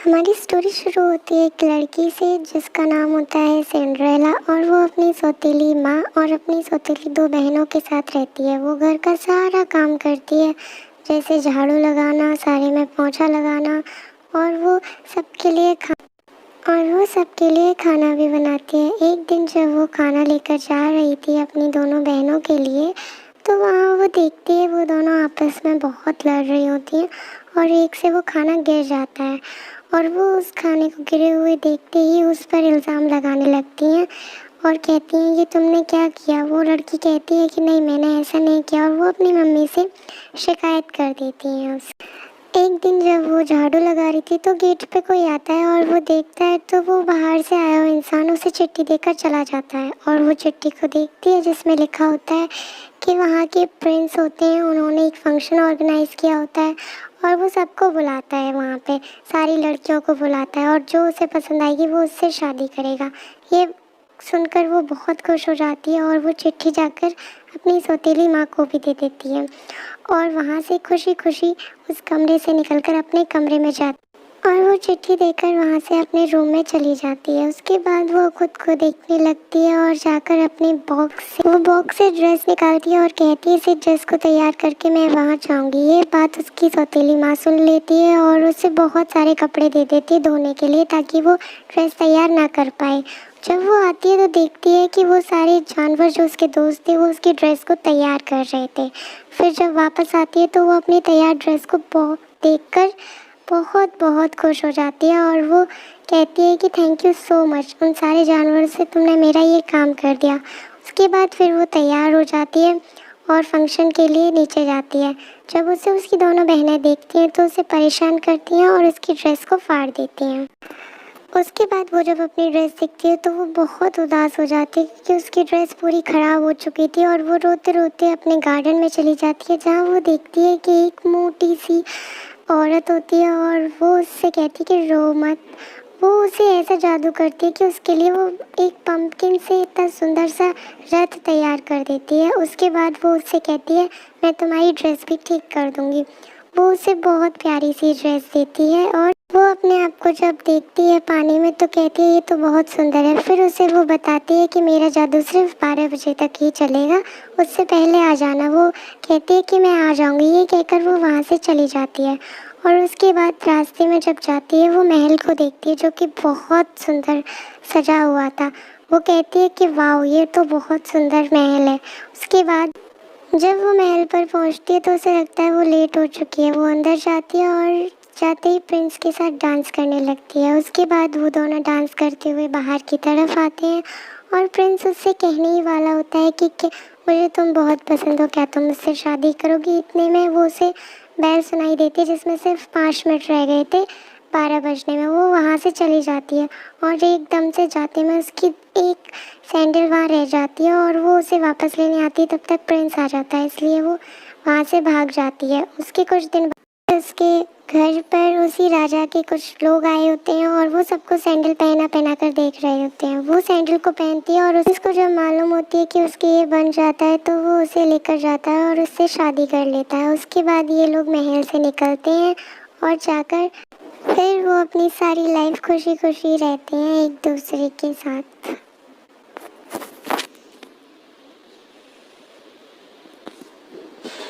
हमारी स्टोरी शुरू होती है एक लड़की से जिसका नाम होता है सिंड्रेला और वो अपनी सौतेली माँ और अपनी सौतेली दो बहनों के साथ रहती है। वो घर का सारा काम करती है, जैसे झाड़ू लगाना, सारे में पोंछा लगाना और वो सबके लिए खाना भी बनाती है। एक दिन जब वो खाना लेकर जा रही थी अपनी दोनों बहनों के लिए, तो वहाँ वो देखती है वो दोनों आपस में बहुत लड़ रही होती हैं और एक से वो खाना गिर जाता है और वो उस खाने को गिरे हुए देखते ही उस पर इल्ज़ाम लगाने लगती हैं और कहती हैं ये तुमने क्या किया। वो लड़की कहती है कि नहीं, मैंने ऐसा नहीं किया और वो अपनी मम्मी से शिकायत कर देती हैं उस एक दिन जब वो झाड़ू लगा रही थी तो गेट पे कोई आता है और वो देखता है तो वो बाहर से आया हुआ इंसान उसे चिट्ठी देकर चला जाता है और वो चिट्ठी को देखती है जिसमें लिखा होता है कि वहाँ के प्रिंस होते हैं, उन्होंने एक फ़ंक्शन ऑर्गेनाइज़ किया होता है और वो सबको बुलाता है, वहाँ पे सारी लड़कियों को बुलाता है और जो उसे पसंद आएगी वो उससे शादी करेगा। ये सुनकर वो बहुत खुश हो जाती है और वो चिट्ठी जाकर अपनी सौतेली माँ को भी दे देती है और वहाँ से खुशी खुशी उस कमरे से निकलकर अपने कमरे में जाती और वो चिट्ठी देकर वहाँ से अपने रूम में चली जाती है। उसके बाद वो खुद को देखने लगती है और जाकर अपने बॉक्स से ड्रेस निकालती है और कहती है इस ड्रेस को तैयार करके मैं वहाँ जाऊँगी। ये बात उसकी सौतेली माँ सुन लेती है और उसे बहुत सारे कपड़े दे देती है धोने के लिए ताकि वो ड्रेस तैयार ना कर पाए। जब वो आती है तो देखती है कि वो सारे जानवर जो उसके दोस्त थे वो उसकी ड्रेस को तैयार कर रहे थे। फिर जब वापस आती है तो वो अपनी तैयार ड्रेस को देखकर बहुत बहुत खुश हो जाती है और वो कहती है कि थैंक यू सो मच, उन सारे जानवरों से तुमने मेरा ये काम कर दिया। उसके बाद फिर वो तैयार हो जाती है और फंक्शन के लिए नीचे जाती है। जब उसे उसकी दोनों बहनें देखती हैं तो उसे परेशान करती हैं और उसकी ड्रेस को फाड़ देती हैं। उसके बाद वो जब अपनी ड्रेस देखती है तो वो बहुत उदास हो जाती है क्योंकि उसकी ड्रेस पूरी ख़राब हो चुकी थी और वो रोते रोते अपने गार्डन में चली जाती है जहाँ वो देखती है कि एक मोटी सी औरत होती है और वो उससे कहती है कि रो मत। वो उसे ऐसा जादू करती है कि उसके लिए वो एक पंपकिन से इतना सुंदर सा रथ तैयार कर देती है। उसके बाद वो उससे कहती है मैं तुम्हारी ड्रेस भी ठीक कर दूँगी। वो उसे बहुत प्यारी सी ड्रेस देती है और वो अपने आप को जब देखती है पानी में तो कहती है ये तो बहुत सुंदर है। फिर उसे वो बताती है कि मेरा जादू सिर्फ 12 बजे तक ही चलेगा, उससे पहले आ जाना। वो कहती है कि मैं आ जाऊंगी। ये कहकर वो वहाँ से चली जाती है और उसके बाद रास्ते में जब जाती है वो महल को देखती है जो कि बहुत सुंदर सजा हुआ था। वो कहती है कि वाह, ये तो बहुत सुंदर महल है। उसके बाद जब वो महल पर पहुंचती है तो उसे लगता है वो लेट हो चुकी है। वो अंदर जाती है और जाते ही प्रिंस के साथ डांस करने लगती है। उसके बाद वो दोनों डांस करते हुए बाहर की तरफ आते हैं और प्रिंस उससे कहने ही वाला होता है कि मुझे तुम बहुत पसंद हो, क्या तुम मुझसे शादी करोगी। इतने में वो उसे बेल सुनाई देती है जिसमें सिर्फ 5 मिनट रह गए थे 12 बजने में। वो वहाँ से चली जाती है और एकदम से जाते में उसकी एक सैंडल वहाँ रह जाती है और वो उसे वापस लेने आती है। तब तक प्रिंस आ जाता है, इसलिए वो वहाँ से भाग जाती है। उसके कुछ दिन बाद उसके घर पर उसी राजा के कुछ लोग आए होते हैं और वो सबको सैंडल पहना पहना कर देख रहे होते हैं। वो सैंडल को पहनती है और उसको जब मालूम होती है कि उसके ये बन जाता है तो वो उसे लेकर जाता है और उससे शादी कर लेता है। उसके बाद ये लोग महल से निकलते हैं और जाकर फिर वो अपनी सारी लाइफ खुशी खुशी रहते हैं एक दूसरे के साथ।